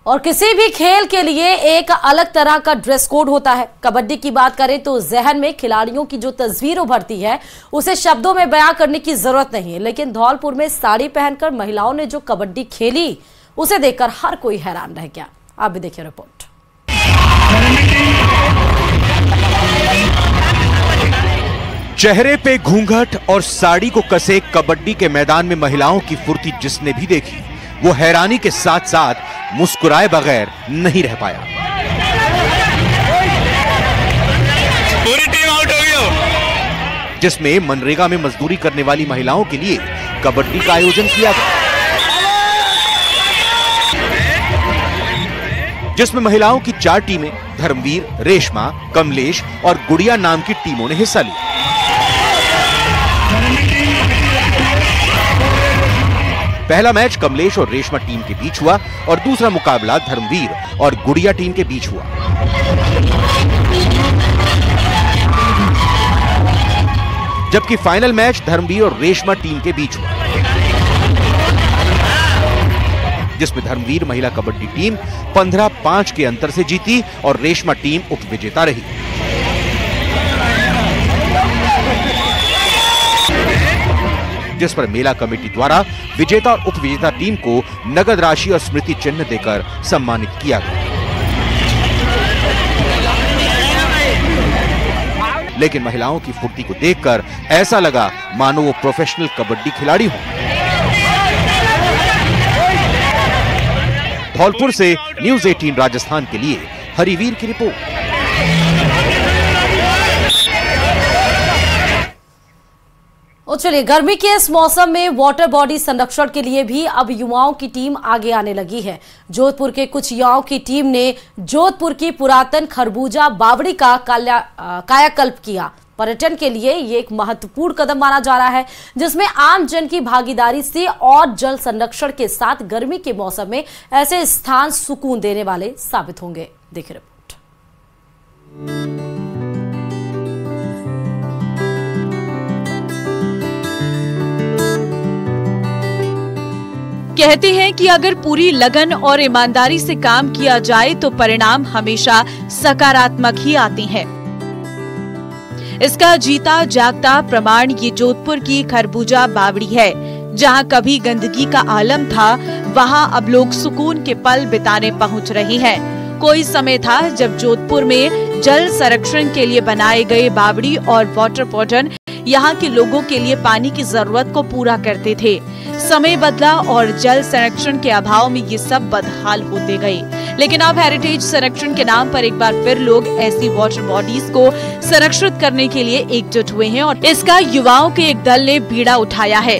और किसी भी खेल के लिए एक अलग तरह का ड्रेस कोड होता है। कबड्डी की बात करें तो जहन में खिलाड़ियों की जो तस्वीर उभरती है उसे शब्दों में बयां करने की जरूरत नहीं है, लेकिन धौलपुर में साड़ी पहनकर महिलाओं ने जो कबड्डी खेली उसे देखकर हर कोई हैरान रह गया। आप भी देखिए रिपोर्ट। चेहरे पे घूंघट और साड़ी को कसे कबड्डी के मैदान में महिलाओं की फुर्ती जिसने भी देखी वो हैरानी के साथ साथ मुस्कुराए बगैर नहीं रह पाया। पूरी टीम आउट हो गई, जिसमें मनरेगा में मजदूरी करने वाली महिलाओं के लिए कबड्डी का आयोजन किया गया, जिसमें महिलाओं की 4 टीमें धर्मवीर, रेशमा, कमलेश और गुड़िया नाम की टीमों ने हिस्सा लिया। पहला मैच कमलेश और रेशमा टीम के बीच हुआ और दूसरा मुकाबला धर्मवीर और गुड़िया टीम के बीच हुआ। जबकि फाइनल मैच धर्मवीर और रेशमा टीम के बीच हुआ, जिसमें धर्मवीर महिला कबड्डी टीम 15-5 के अंतर से जीती और रेशमा टीम उपविजेता रही। जिस पर मेला कमेटी द्वारा विजेता और उपविजेता टीम को नगद राशि और स्मृति चिन्ह देकर सम्मानित किया गया। लेकिन महिलाओं की फुर्ती को देखकर ऐसा लगा मानो वो प्रोफेशनल कबड्डी खिलाड़ी हों। धौलपुर से न्यूज़ 18 राजस्थान के लिए हरिवीर की रिपोर्ट। और चलिए, गर्मी के इस मौसम में वाटर बॉडी संरक्षण के लिए भी अब युवाओं की टीम आगे आने लगी है। जोधपुर के कुछ युवाओं की टीम ने जोधपुर की पुरातन खरबूजा बावड़ी का कायाकल्प किया। पर्यटन के लिए ये एक महत्वपूर्ण कदम माना जा रहा है, जिसमें आम जन की भागीदारी से और जल संरक्षण के साथ गर्मी के मौसम में ऐसे स्थान सुकून देने वाले साबित होंगे। देखिए रिपोर्ट। कहते हैं कि अगर पूरी लगन और ईमानदारी से काम किया जाए तो परिणाम हमेशा सकारात्मक ही आते हैं। इसका जीता जागता प्रमाण ये जोधपुर की खरबूजा बावड़ी है। जहां कभी गंदगी का आलम था, वहां अब लोग सुकून के पल बिताने पहुंच रहे हैं। कोई समय था जब जोधपुर में जल संरक्षण के लिए बनाए गए बावड़ी और वाटर पॉटन यहाँ के लोगों के लिए पानी की जरूरत को पूरा करते थे। समय बदला और जल संरक्षण के अभाव में ये सब बदहाल होते गए। लेकिन अब हेरिटेज संरक्षण के नाम पर एक बार फिर लोग ऐसी वाटर बॉडीज को संरक्षित करने के लिए एकजुट हुए हैं और इसका युवाओं के एक दल ने बीड़ा उठाया है।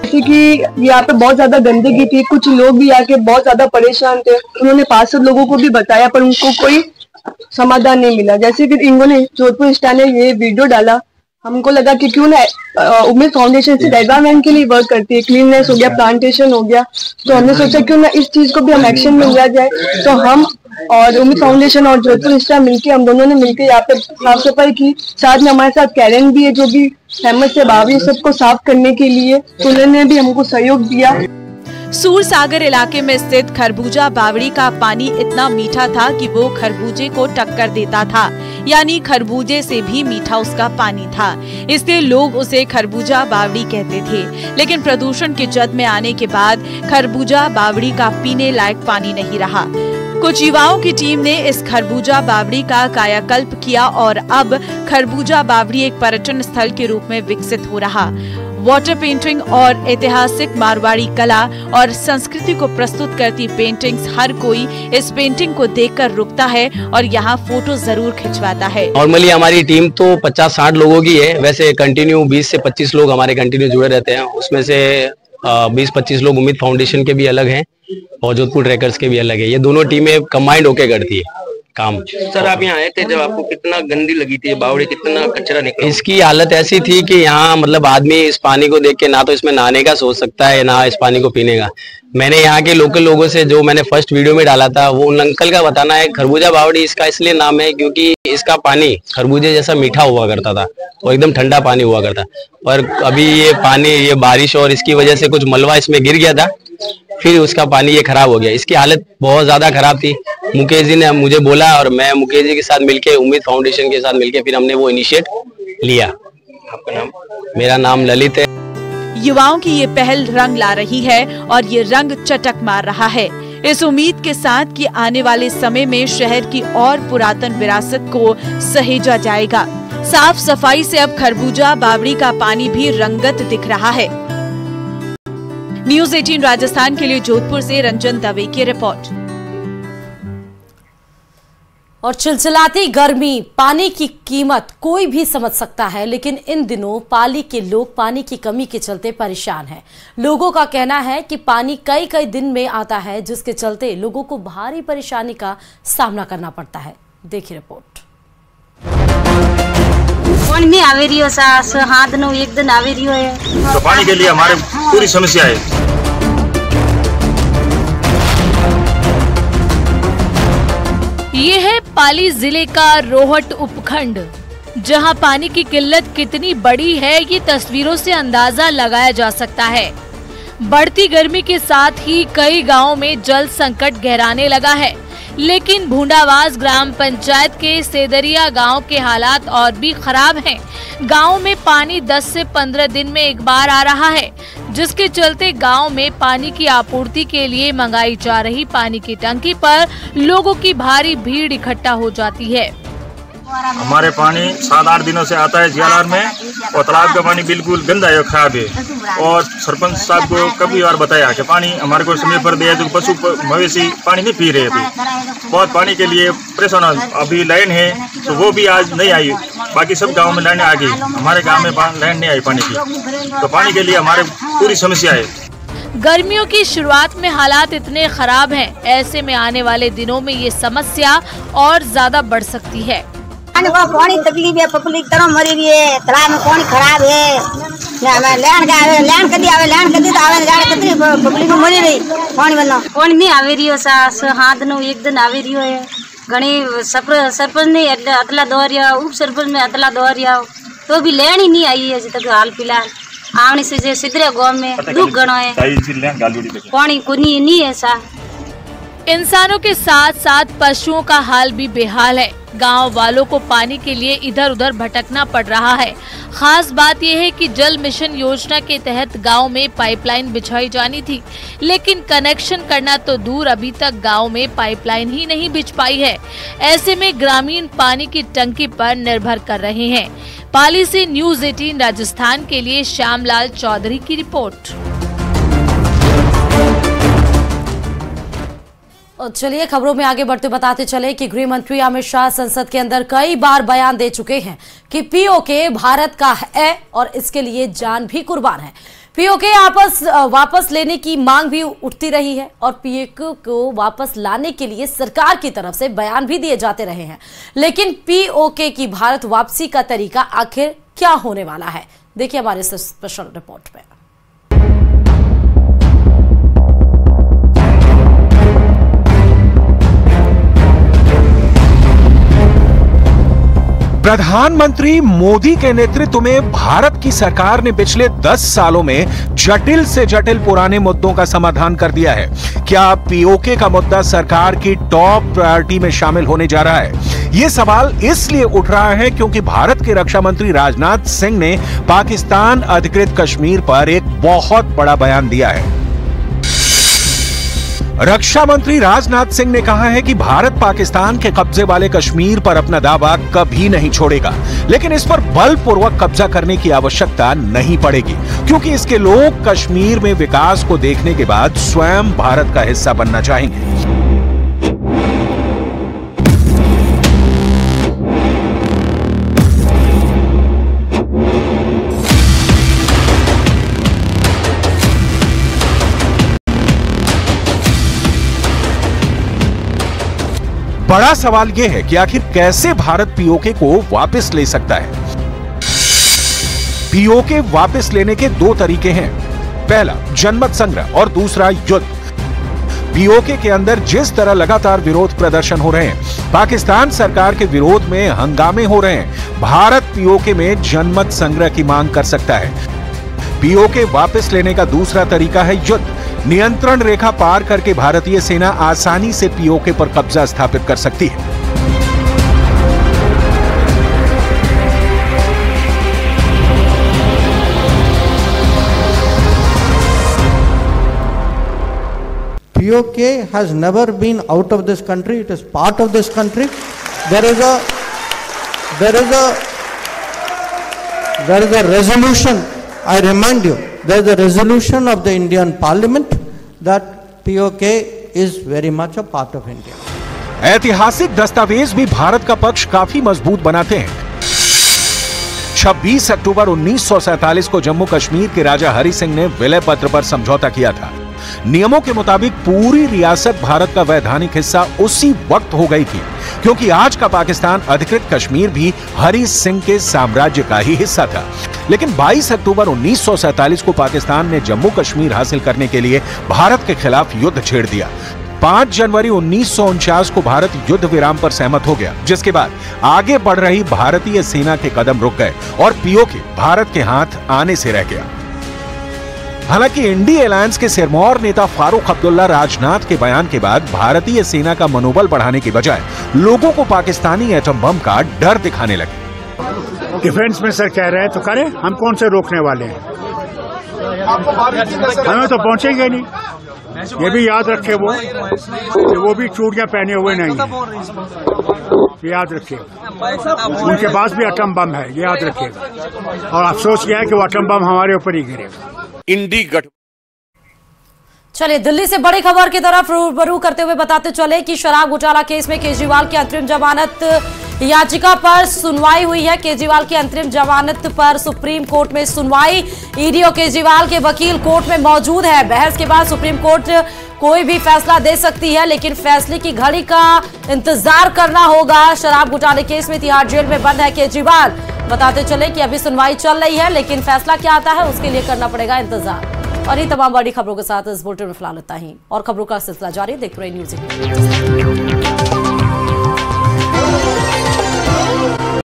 जैसे कि यहाँ पे बहुत ज्यादा गंदगी थी, कुछ लोग भी आके बहुत ज्यादा परेशान थे। उन्होंने 500 लोगों को भी बताया पर उनको कोई समाधान नहीं मिला। जैसे फिर इन्होंने जोधपुर स्टार ने ये वीडियो डाला, हमको लगा कि क्यों ना उम्मीद फाउंडेशन से एनवायरनमेंट के लिए वर्क करती है, क्लीननेस हो गया, प्लांटेशन हो गया, तो हमने सोचा क्यों ना इस चीज को भी हम एक्शन में लिया जाए। तो हम और उम्मीद फाउंडेशन और जोधपुर स्टार मिलके, हम दोनों ने मिलकर यहाँ पे साफ सफाई की। साथ में हमारे साथ कैरन भी है जो भी फेमस है बावड़ी, सबको साफ करने के लिए, तो उन्होंने भी हमको सहयोग दिया। सूरसागर इलाके में स्थित खरबूजा बावड़ी का पानी इतना मीठा था कि वो खरबूजे को टक्कर देता था, यानी खरबूजे से भी मीठा उसका पानी था। इसलिए लोग उसे खरबूजा बावड़ी कहते थे। लेकिन प्रदूषण के जद में आने के बाद खरबूजा बावड़ी का पीने लायक पानी नहीं रहा। कुछ युवाओं की टीम ने इस खरबूजा बावड़ी का कायाकल्प किया और अब खरबूजा बावड़ी एक पर्यटन स्थल के रूप में विकसित हो रहा। वाटर पेंटिंग और ऐतिहासिक मारवाड़ी कला और संस्कृति को प्रस्तुत करती पेंटिंग्स, हर कोई इस पेंटिंग को देखकर रुकता है और यहाँ फोटो जरूर खिंचवाता है। नॉर्मली हमारी टीम तो 50-60 लोगों की है, वैसे कंटिन्यू 20 से 25 लोग हमारे कंटिन्यू जुड़े रहते हैं। उसमें से 20-25 लोग उम्मीद फाउंडेशन के भी अलग हैं और जोधपुर ट्रैकर्स के भी अलग है। ये दोनों टीमें कंबाइंड होके करती है काम। सर आप यहाँ आए थे जब आपको कितना गंदी लगी थी बावड़ी, कितना कचरा निकला? इसकी हालत ऐसी थी कि यहाँ मतलब आदमी इस पानी को देख के ना तो इसमें नहाने का सोच सकता है ना इस पानी को पीने का। मैंने यहाँ के लोकल लोगों से जो मैंने फर्स्ट वीडियो में डाला था वो उन अंकल का बताना है। खरबूजा बावड़ी इसका इसलिए नाम है क्योंकि इसका पानी खरबूजे जैसा मीठा हुआ करता था और एकदम ठंडा पानी हुआ करता। और अभी ये पानी, ये बारिश और इसकी वजह से कुछ मलबा इसमें गिर गया था फिर उसका पानी ये खराब हो गया। इसकी हालत बहुत ज्यादा खराब थी। मुकेश जी ने मुझे बोला और मैं मुकेश जी के साथ मिलके, उम्मीद फाउंडेशन के साथ मिलके फिर हमने वो इनिशिएट लिया। आपका नाम? मेरा नाम ललित है। युवाओं की ये पहल रंग ला रही है और ये रंग चटक मार रहा है, इस उम्मीद के साथ कि आने वाले समय में शहर की और पुरातन विरासत को सहेजा जाएगा। साफ सफाई से अब खरबूजा बावड़ी का पानी भी रंगत दिख रहा है। न्यूज़ 18 राजस्थान के लिए जोधपुर से रंजन दवे की रिपोर्ट। और चिलचिलाती गर्मी, पानी की कीमत कोई भी समझ सकता है, लेकिन इन दिनों पाली के लोग पानी की कमी के चलते परेशान हैं। लोगों का कहना है कि पानी कई कई दिन में आता है, जिसके चलते लोगों को भारी परेशानी का सामना करना पड़ता है। देखिए रिपोर्ट। में आवेरियो हाथ नो एक दिन आवेरियो है, तो पानी के लिए हमारे पूरी समस्या है। ये है पाली जिले का रोहट उपखंड, जहां पानी की किल्लत कितनी बड़ी है ये तस्वीरों से अंदाजा लगाया जा सकता है। बढ़ती गर्मी के साथ ही कई गांवों में जल संकट गहराने लगा है, लेकिन भूंडावास ग्राम पंचायत के सेदरिया गांव के हालात और भी खराब हैं। गांव में पानी 10 से 15 दिन में एक बार आ रहा है, जिसके चलते गांव में पानी की आपूर्ति के लिए मंगाई जा रही पानी की टंकी पर लोगों की भारी भीड़ इकट्ठा हो जाती है। हमारे पानी 7-8 दिनों से आता है जियालार में, और तालाब का पानी बिल्कुल गंदा है, खराब है। और सरपंच साहब को कभी बार बताया कि पानी हमारे को समय पर दे, तो पशु मवेशी पानी नहीं पी रहे। अभी बहुत पानी के लिए परेशान। अभी लाइन है तो वो भी आज नहीं आई, बाकी सब गाँव में लाइन आ गई, हमारे गाँव में लाइन नहीं आई पानी की। तो पानी के लिए हमारे पूरी समस्या है। गर्मियों की शुरुआत में हालात इतने खराब हैं, ऐसे में आने वाले दिनों में ये समस्या और ज्यादा बढ़ सकती है। पानी तकलीफ है, पब्लिक तरह मरी रही है, तालाब में पानी खराब है। लैंड कदी आवे, लैंड कदी तो आवे, लैंड कदी पब्लिक मरी रही पानी बनो। पानी में आवे रियो हाथ नो एक दिन आवे रियो है। घणी सरपंच ने अतला दोहरिया, उप सरपंच में अतला दोहरिया, तो भी लैंड ही नहीं आई है अभी तक हाल फिलहाल। आवनी से सिदरे गांव में दुख गणो है, पानी कुनी नहीं है सा। इंसानों के साथ साथ पशुओं का हाल भी बेहाल है। गांव वालों को पानी के लिए इधर उधर भटकना पड़ रहा है। खास बात यह है कि जल मिशन योजना के तहत गांव में पाइपलाइन बिछाई जानी थी, लेकिन कनेक्शन करना तो दूर, अभी तक गांव में पाइपलाइन ही नहीं बिछ पाई है। ऐसे में ग्रामीण पानी की टंकी पर निर्भर कर रहे हैं। पाली से न्यूज़ 18 राजस्थान के लिए श्यामलाल चौधरी की रिपोर्ट। चलिए खबरों में आगे बढ़ते बताते चले कि गृह मंत्री अमित शाह संसद के अंदर कई बार बयान दे चुके हैं कि पीओके भारत का है और इसके लिए जान भी कुर्बान है। पीओके वापस लेने की मांग भी उठती रही है और पीओके को वापस लाने के लिए सरकार की तरफ से बयान भी दिए जाते रहे हैं, लेकिन पीओके की भारत वापसी का तरीका आखिर क्या होने वाला है, देखिए हमारे स्पेशल रिपोर्ट में। प्रधानमंत्री मोदी के नेतृत्व में भारत की सरकार ने पिछले 10 सालों में जटिल से जटिल पुराने मुद्दों का समाधान कर दिया है। क्या पीओके का मुद्दा सरकार की टॉप प्रायोरिटी में शामिल होने जा रहा है? ये सवाल इसलिए उठ रहा है क्योंकि भारत के रक्षा मंत्री राजनाथ सिंह ने पाकिस्तान अधिकृत कश्मीर पर एक बहुत बड़ा बयान दिया है। रक्षा मंत्री राजनाथ सिंह ने कहा है कि भारत पाकिस्तान के कब्जे वाले कश्मीर पर अपना दावा कभी नहीं छोड़ेगा, लेकिन इस पर बलपूर्वक कब्जा करने की आवश्यकता नहीं पड़ेगी, क्योंकि इसके लोग कश्मीर में विकास को देखने के बाद स्वयं भारत का हिस्सा बनना चाहेंगे। बड़ा सवाल यह है कि आखिर कैसे भारत पीओके को वापस ले सकता है। पीओके वापस लेने के दो तरीके हैं, पहला जनमत संग्रह और दूसरा युद्ध। पीओके के अंदर जिस तरह लगातार विरोध प्रदर्शन हो रहे हैं, पाकिस्तान सरकार के विरोध में हंगामे हो रहे हैं, भारत पीओके में जनमत संग्रह की मांग कर सकता है। पीओके वापस लेने का दूसरा तरीका है युद्ध। नियंत्रण रेखा पार करके भारतीय सेना आसानी से पीओके पर कब्जा स्थापित कर सकती है। POK has never been out of this country. It is part of this country. There is a resolution. I remind you, there is a resolution of the Indian Parliament that POK is very much a part of India. ऐतिहासिक दस्तावेज भी भारत का पक्ष काफी मजबूत बनाते हैं। 26 अक्टूबर 1947 को जम्मू कश्मीर के राजा हरि सिंह ने विलय पत्र पर समझौता किया था। नियमों के मुताबिक पूरी रियासत भारत का वैधानिक हिस्सा उसी वक्त हो गई थी, क्योंकि आज का पाकिस्तान अधिकृत कश्मीर भी हरि सिंह के साम्राज्य का ही हिस्सा था। लेकिन 22 अक्टूबर 1947 को पाकिस्तान ने जम्मू कश्मीर हासिल करने के लिए भारत के खिलाफ युद्ध छेड़ दिया। 5 जनवरी 1949 को भारत युद्ध विराम पर सहमत हो गया, जिसके बाद आगे बढ़ रही भारतीय सेना के कदम रुक गए और पीओके भारत के हाथ आने से रह गया। हालांकि इंडी अलायंस के सिरमौर नेता फारूक अब्दुल्ला राजनाथ के बयान के बाद भारतीय सेना का मनोबल बढ़ाने की बजाय लोगों को पाकिस्तानी एटम बम का डर दिखाने लगे। डिफेंस मिनिस्टर कह रहे हैं तो करें, हम कौन से रोकने वाले हैं? हमें तो पहुंचेंगे नहीं। ये भी याद रखे वो भी चूड़ियां पहने हुए नहीं है, याद रखिएगा। उनके पास भी एटम बम है, ये याद रखिएगा। और अफसोस यह है कि वो एटम बम हमारे ऊपर ही गिरेगा। इंडी गठ चलिए दिल्ली से बड़ी खबर की तरफ रूबरू करते हुए बताते चले कि शराब घोटाला केस में केजरीवाल की अंतरिम जमानत याचिका पर सुनवाई हुई है। केजरीवाल की अंतरिम जमानत पर सुप्रीम कोर्ट में सुनवाई। ईडी और केजरीवाल के वकील कोर्ट में मौजूद है। बहस के बाद सुप्रीम कोर्ट कोई भी फैसला दे सकती है, लेकिन फैसले की घड़ी का इंतजार करना होगा। शराब घोटाले केस में तिहाड़ जेल में बंद है केजरीवाल। बताते चले कि अभी सुनवाई चल रही है, लेकिन फैसला क्या आता है उसके लिए करना पड़ेगा इंतजार। और ये तमाम बड़ी खबरों के साथ इस बुलेटिन में फिलहाल इतना ही। और खबरों का सिलसिला जारी, देखते रहिए न्यूज़ 18।